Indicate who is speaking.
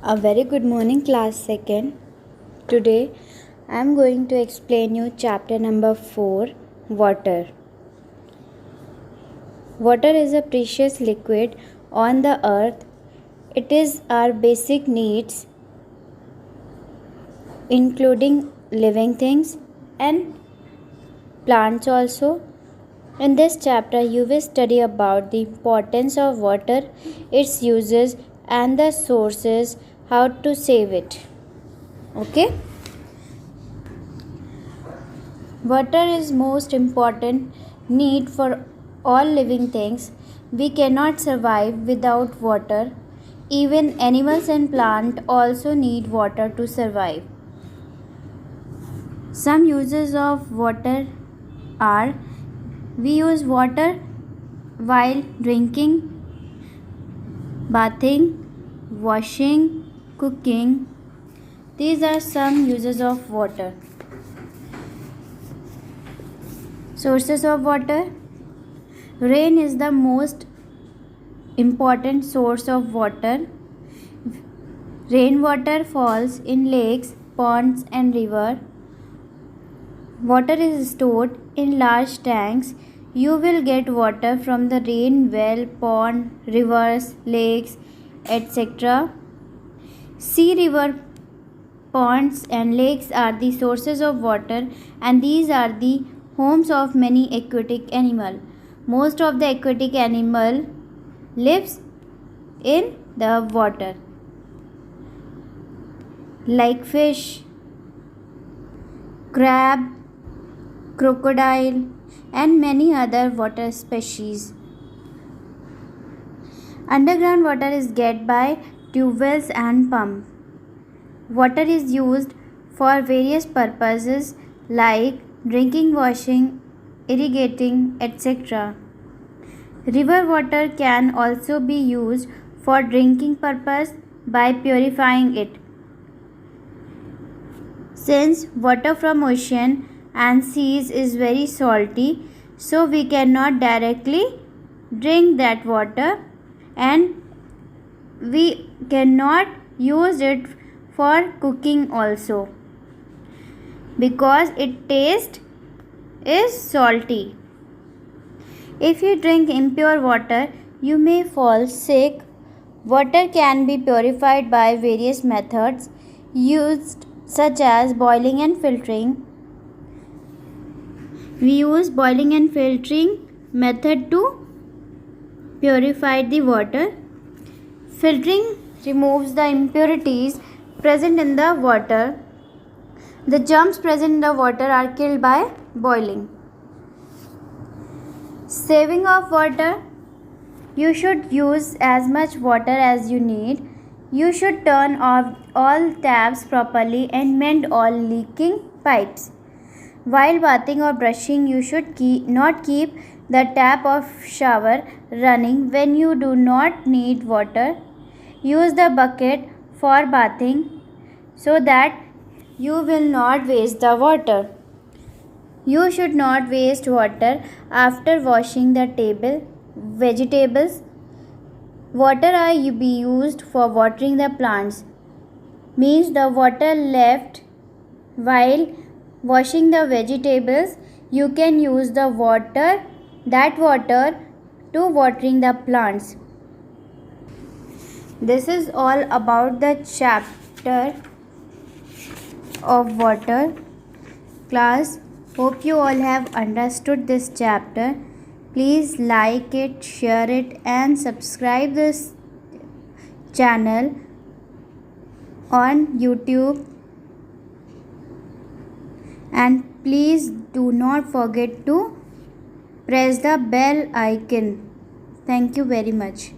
Speaker 1: A very good morning, class second. Today I am going to explain you chapter number 4, water. Water is a precious liquid on the earth. It is our basic needs, including living things and plants also. In this chapter you will study about the importance of water, its uses and the sources, how to save it. Okay? Water is most important need for all living things. We cannot survive without water. Even animals and plants also need water to survive. Some uses of water are: we use water while drinking, bathing, washing, cooking. These are some uses of water. Sources of water. Rain is the most important source of water. Rainwater falls in lakes, ponds and rivers. Water is stored in large tanks. You will get water from the rain, well, pond, rivers, lakes, etc. Sea, river, ponds and lakes are the sources of water, and these are the homes of many aquatic animals. Most of the aquatic animal lives in the water, like fish, crab, crocodile and many other water species. Underground water is get by tube wells and pump. Water is used for various purposes like drinking, washing, irrigating, etc. River water can also be used for drinking purpose by purifying it. Since water from ocean and seas is very salty, so we cannot directly drink that water and we cannot use it for cooking also, because its taste is salty. If you drink impure water, you may fall sick. Water can be purified by various methods used, such as boiling and filtering. We use boiling and filtering method to purify the water. Filtering removes the impurities present in the water. The germs present in the water are killed by boiling. Saving of water. You should use as much water as you need. You should turn off all taps properly and mend all leaking pipes. While bathing or brushing, you should not keep the tap of shower running when you do not need water. Use the bucket for bathing so that you will not waste the water. You should not waste water after washing the vegetables. Water are be used for watering the plants. Means the water left while washing the vegetables, you can use that water to watering the plants. This is all about the chapter of water. Class, hope you all have understood this chapter. Please like it, share it and subscribe this channel on YouTube. And please do not forget to press the bell icon. Thank you very much.